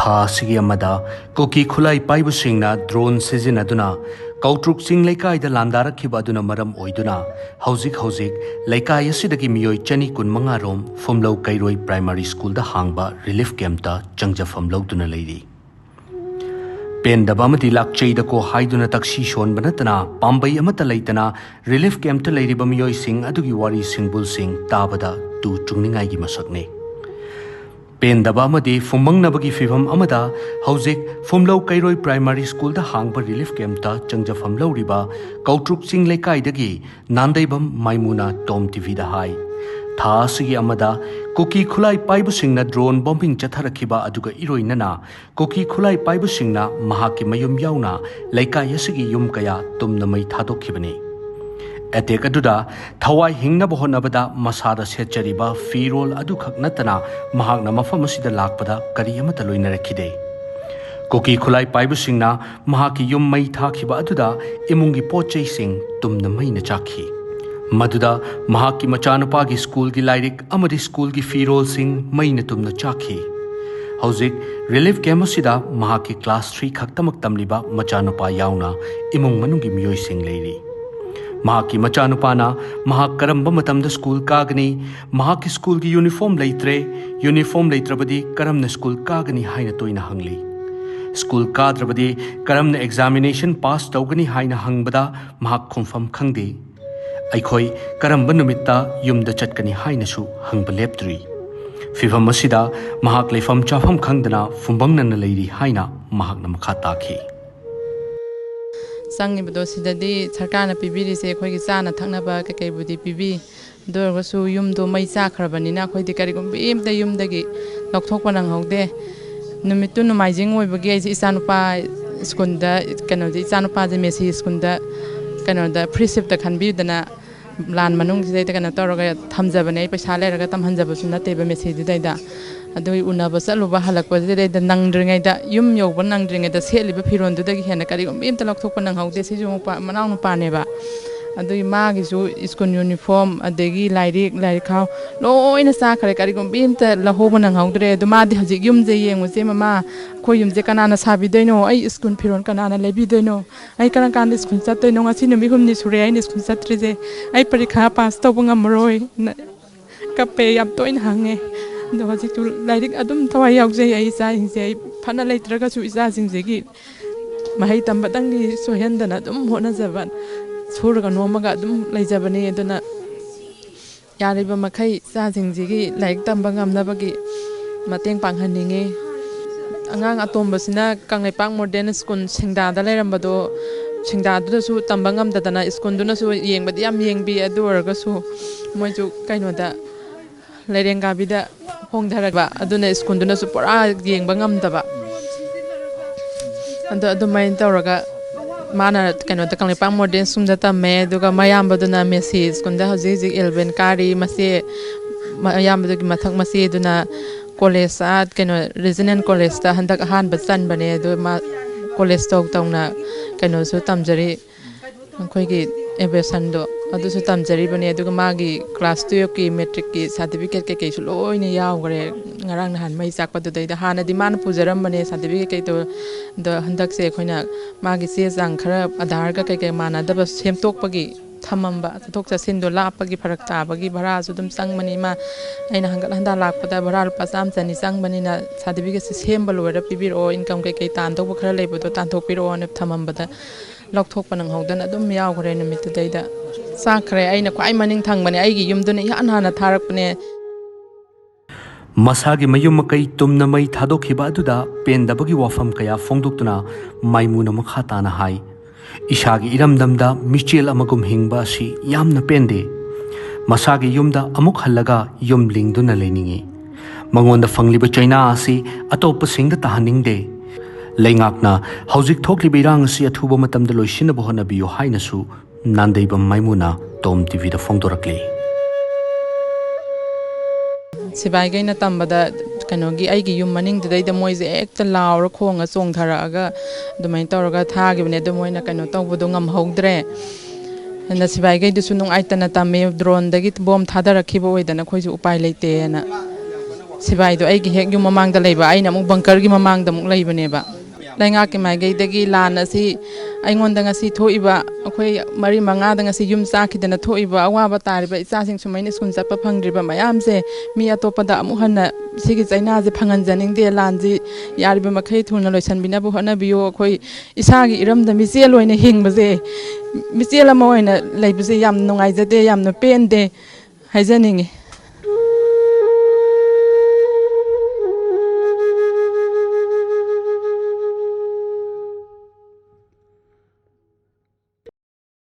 Tha sigi amada koki khulai paibu singna drone sizinaduna Kautruk sing laikai da landara kibaduna maram oiduna hauzik laikai asidagi miyoi chani kun mangarom fumlau kairoi primary school da hangba relief camp ta changjafam lauduna leiri Pende bamati lakchei da ko haiduna taksi shon banatana pambai amata leitana relief camp ta leiri bamiyoi sing adugi wari singbul sing tabada tu chungningai gi masakne Pende bamati fumang nabagi fifam amada hauzik fumlau kairoi primary school da hangba relief camp ta changjafam lauriba Kautruk sing laikai dagi nandaibam Maimuna TOMTV da hai Tha sigi amada koki khulai paibu singna drone bombing chatharakiba aduga iroinana koki khulai paibu singna mahaki mayum yauna laikai asigi yum kaya tumna mai thadokhibani Attack aduda thawai hingna bohonabada masada sechariba firol adu khaknatana mahakna mafam asida lakpada kari amata loinarakhide Koki khulai paibu singna mahaki yum mai thakhiba aduda imungi pochei sing tumna mai na chakhi Maduda mahaki machanupagi school ki lairik amadi school ki firol sing maina tumna chakhi Hauzik relief camp asida mahaki class 3 khaktamak tamliba machanupa yauna imung manungi miyoi sing leiri Mahaki machanupana mahak karamba matamda school kagani mahaki school ki uniform leitrabadi karamna school kagani haina toina hangli School kadrabadi karamna examination pass tawgani haina hangbada mahak khumfam khangde Aikoi karamba numitta yumda chatkani hainasu hangba leptri Fifam asida mahak leifam chafam khangdana fumbangna na leiri haina mahakna makha takhi Sangi bado sidadi sarkarna pibiri se khoi gi chana thangna ba kai budi pibi dorga su yumdo mai cha khrabani na khoi di kari gum imda yumdagi lokthokpa nang haude numittu numaijing oibagi ai isanupa skunda kano di isanupa je mesi skunda kano da precept khanbi dana lan manung sidai ta kana toroga thamjabane paisa leraga tamhanjabasu nate ba mesi didai da adoi unaba saluba halakpa didai da nangdringai da yum yoba nangdringai da seliba firon dudagi hena kari gum imta lokthokpa nang haude si ju pa manau nu pa ne ba adoi magi su school uniform adegi lairik khaw loina sa khare kari gum imta lahoba nang haudre du ma di haji yum je yengu se mama khoi yum je kanana sabi doino ai school firon kanana lebi doino ai kana kan school chat doino ngasi numi humni sure ai school chat je ai parikha pass to bungam roi kape yam toin hange do haji tu lairik adum thawai yauk je ai sa hing je phana leitraga su isa sing je gi mahai tamba dangi so hendana dum hona jaban Surga nomaga dum leijabani aduna yariba makai sa singjigi laik tamba ngamnabagi mateng panghaninge angang atombasina kangai pang modern school singda da leirambado singda du su tamba ngamdadana school duna su yengbadi yam yengbi adu orga su moju kaino da leirenga bida hongdharaba aduna school duna su pura yengba ngamdaba adu main tawraga Mana kano ta kang pang modern sumda ta me duga mayam baduna message kunda haji elben kari mase mayam badu mathak mase duna college at kano resident college ta handak han basan bane do ma college tok tawna kano su tamjari khoi gi evaluation do adu su tamjari bane duga magi class 12 ki metric ki certificate ke su loina yaw gare ngarang han mai chakpa du dai da hana di man pujaram bane certificate ke to the handak se khoina magi se jang khara adhar ka kai mana da bas semtok pagi thamamba thok cha sin do la pagi pharak ta bagi bhara su dum sang mani ma aina hangal handa lak pada bhara rupa sam chani sang bani na certificate se sem balwara pibir o income kai tan to khara leibo to tan thok piro on thamamba da lokthok panang haudan adum yaw gare numit dai da sakre aina kwai maning thang bani ai gi yum dun yan hana tharak pne Masagi mayum makai tumna mai thadokhiba aduda pendabagi wafam kaya fongdoktuna Maimuna makhata na hai Isagi Iramdamda Meechel amagum Hingba si yamna pende Masagi yumda amuk hallaga yum lingduna leningi Mangonda fangliba China asi atopa singda tahaningde Leingakna hauzik thokliba irang si athuba matamda loisinaba honabiyo hainasu nandaiba Maimuna TOMTV da fongdorakli Sibai gaina tambada kanogi aigi yum maning dai da moise ekta laura khonga chong tharaga dumai tawraga thagi bne do moina kano tawbudo ngam hogdre na sibai gai du sunung aitana tamme drone dagi bom thadarakhiba oidana khoisu upai leite na ꯁꯤꯕꯥꯏꯗꯣ ꯑꯩꯒꯤ ꯍꯦꯛ ꯌꯨꯝ ꯃꯃꯥꯡꯗ ꯂꯩꯕ ꯑꯩꯅ ꯑꯃꯨꯛ ꯕꯪꯀꯔꯒꯤ ꯃꯃꯥꯡꯗ ꯑꯃꯨꯛ ꯂꯩꯕꯅꯦꯕ ꯂꯩꯉꯥꯛꯀꯤ ꯃꯥꯏꯀꯩꯗꯒꯤ ꯂꯥꯟ ꯑꯁꯤ ꯑꯩꯉꯣꯟꯗ ꯉꯁꯤ ꯊꯣꯛꯏꯕ ꯑꯩꯈꯣꯏ 4-5ꯗ ꯉꯁꯤ ꯌꯨꯝ ꯆꯥꯈꯤꯗꯅ ꯊꯣꯛꯏꯕ ꯑꯋꯥꯕ ꯇꯥꯔꯤꯕ ꯏꯆꯥꯁꯤꯡ ꯁꯨꯃꯥꯏꯅ ꯁ꯭ꯀꯨꯜ ꯆꯠꯄ ꯐꯪꯗ꯭ꯔꯤꯕ ꯃꯌꯥꯝꯁꯦ ꯃꯤ ꯑꯇꯣꯞꯄꯗ ꯑꯃꯨꯛ ꯍꯟꯅ ꯁꯤꯒꯤ ꯆꯩꯅꯥꯁꯦ ꯐꯪꯍꯟꯖꯅꯤꯡꯗꯦ ꯂꯥꯟꯁꯤ ꯌꯥꯔꯤꯕ ꯃꯈꯩ ꯊꯨꯅ ꯂꯣꯏꯁꯤꯟꯕꯤꯅꯕ ꯍꯣꯠꯅꯕꯤꯌꯨ ꯑꯩꯈꯣꯏ ꯏꯁꯥꯒꯤ ꯏꯔꯝꯗ ꯃꯤꯆꯦꯜ ꯑꯣꯏꯅ ꯍꯤꯡꯕꯁꯦ ꯃꯤꯆꯦꯜ ꯑꯃ ꯑꯣꯏꯅ ꯂꯩꯕꯁꯦ ꯌꯥꯝ ꯅꯨꯡꯉꯥꯏꯖꯗꯦ ꯌꯥꯝꯅ ꯄꯦꯟꯗꯦ ꯍꯥꯏꯖꯅꯤꯡꯉꯤ